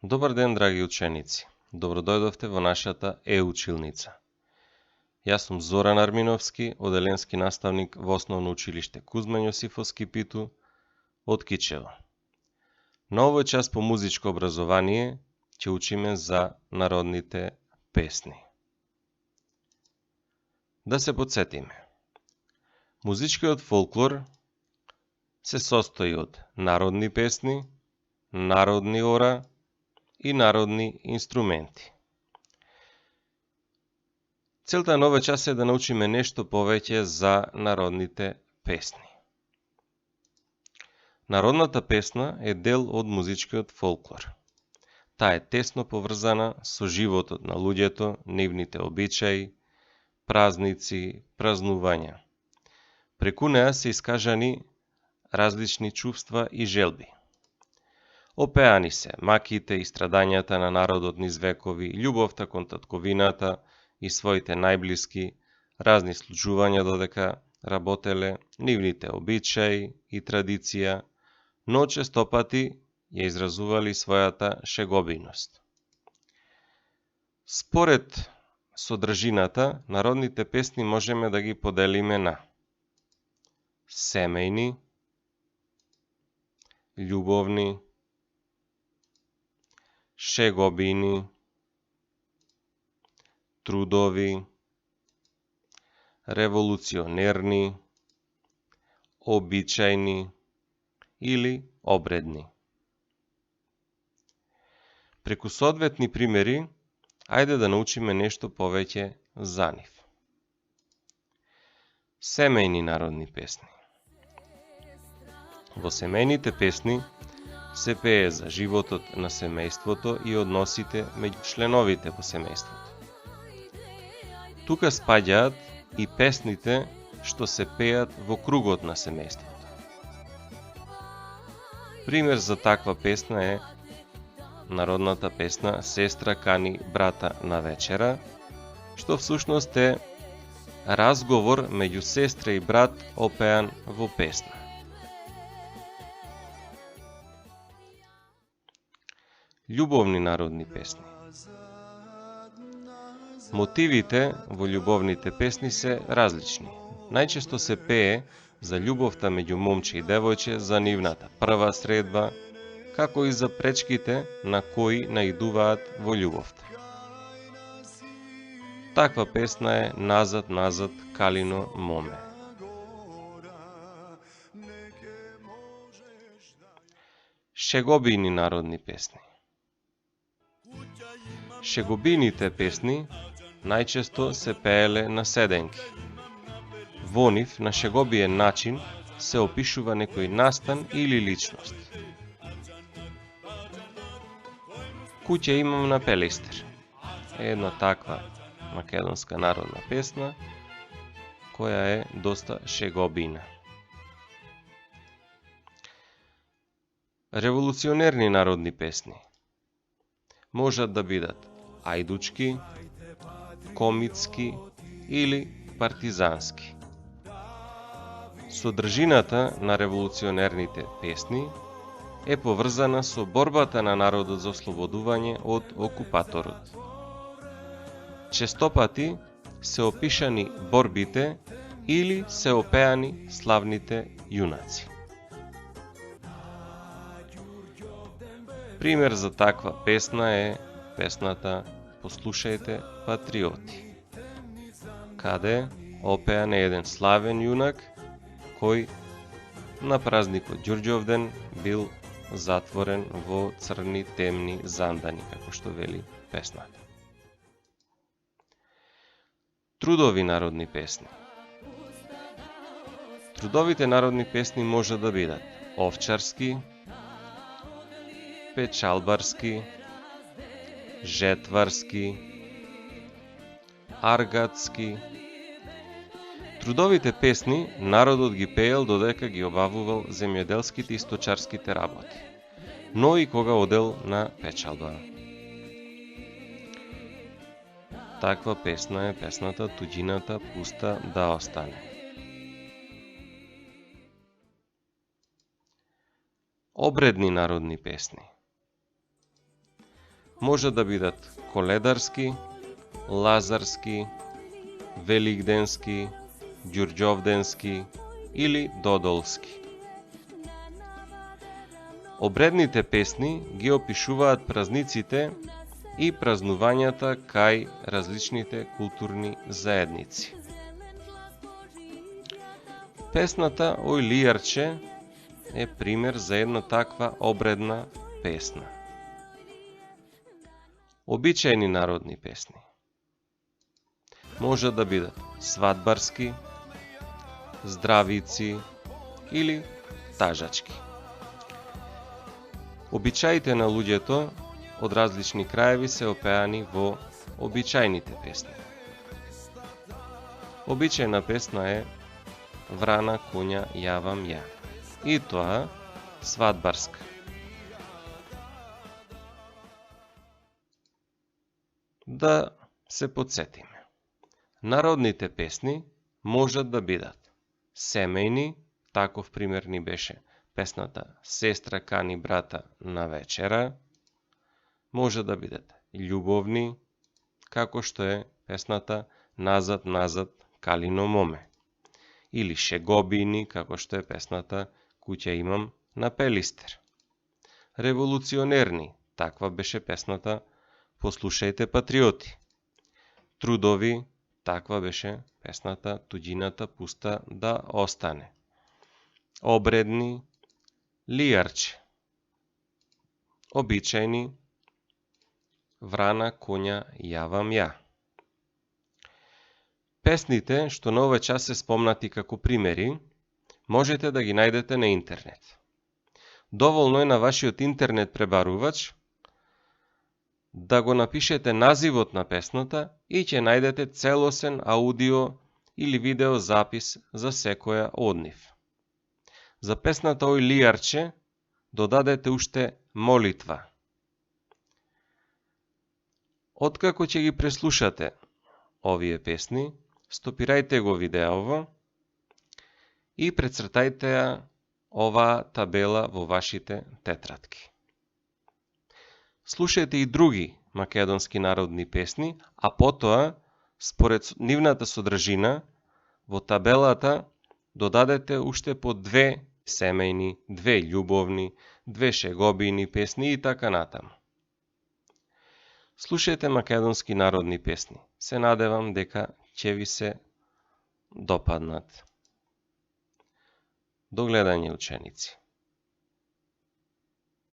Добар ден, драги ученици! Добро дојдовте во нашата Е-училница. Јас сум Зоран Арминовски, оделенски наставник во Основно училиште Кузман Јосифовски Питу од Кичево. На овој час по музичко образование ќе учиме за народните песни. Да се потсетиме. Музичкиот фолклор се состои од народни песни, народни ора и народни инструменти. Целта на овој час е да научиме нешто повеќе за народните песни. Народната песна е дел од музичкиот фолклор. Таа е тесно поврзана со животот на луѓето, нивните обичаи, празници, празнувања. Преку неа се искажани различни чувства и желби. Опеани се маките и страдањата на народот низ векови, љубовта кон татковината и своите најблиски, разни случувања додека работеле, нивните обичаи и традиција, но честопати ја изразували својата шегобиност. Според содржината, народните песни можеме да ги поделиме на семејни, љубовни, шегобини, трудови, револуционерни, обичајни или обредни. Преку соодветни примери, ајде да научиме нешто повеќе за нив. Семејни народни песни. Во семејните песни се пее за животот на семејството и односите меѓу членовите во семејството. Тука спаѓаат и песните што се пеат во кругот на семејството. Пример за таква песна е народната песна Сестра кани брата на вечера, што всушност е разговор меѓу сестра и брат опеан во песна. Љубовни народни песни. Мотивите во љубовните песни се различни. Најчесто се пее за љубовта меѓу момче и девојче, за нивната прва средба, како и за пречките на кои наидуваат во љубовта. Таква песна е Назад, назад, калино моме. Шегобини народни песни. Шегобините песни најчесто се пееле на седенки. Во нив на шегобиен начин се опишува некој настан или личност. Куќе имам на Пелистер е една таква македонска народна песна која е доста шегобина. Револуционерни народни песни можат да бидат ајдучки, комитски или партизански. Содржината на револуционерните песни е поврзана со борбата на народот за ослободување од окупаторот. Честопати се опишани борбите или се опеани славните јунаци. Пример за таква песна е песната Послушајте патриоти, каде опеан е еден славен јунак кој на празникот Ѓурѓовден бил затворен во црни темни зандани, како што вели песната. Трудови народни песни. Трудовите народни песни може да бидат овчарски, печалбарски, жетварски, аргатски. Трудовите песни народот ги пеел додека ги обавувал земјоделските и сточарските работи, но и кога одел на печалба. Таква песна е песната Туѓината пуста да остане. Обредни народни песни. може да бидат коледарски, лазарски, великденски, ѓурѓовденски или додолски. Обредните песни ги опишуваат празниците и празнувањата кај различните културни заедници. Песната Ој лијарче е пример за една таква обредна песна. Обичајни народни песни може да бидат свадбарски, здравици или тажачки. Обичаите на луѓето од различни краеви се опеани во обичајните песни. Обичајна песна е Врана коња јавам ја, и тоа свадбарска. Да се подсетиме. Народните песни можат да бидат семејни, таков пример ни беше песната Сестра кани брата на вечера, може да бидат љубовни, како што е песната Назад, назад, Калино моме, или шегобини, како што е песната Куќа имам на Пелистер. Револуционерни, таква беше песната Послушајте патриоти. Трудови, таква беше песната Туѓината пуста да остане. Обредни, лијарче. Обичајни, Врана коња јавам ја. Песните што на овој час се спомнати како примери, можете да ги најдете на интернет. Доволно е на вашиот интернет пребарувач да го напишете називот на песната и ќе најдете целосен аудио или видео запис за секоја од нив. За песната Ој лијарче додадете уште молитва. Откако ќе ги преслушате овие песни, стопирајте го видеово и прецртајте ја оваа табела во вашите тетрадки. Слушајте и други македонски народни песни, а потоа, според нивната содржина, во табелата додадете уште по 2 семејни, 2 љубовни, 2 шегобини песни и така натаму. Слушајте македонски народни песни. Се надевам дека ќе ви се допаднат. До гледање, ученици.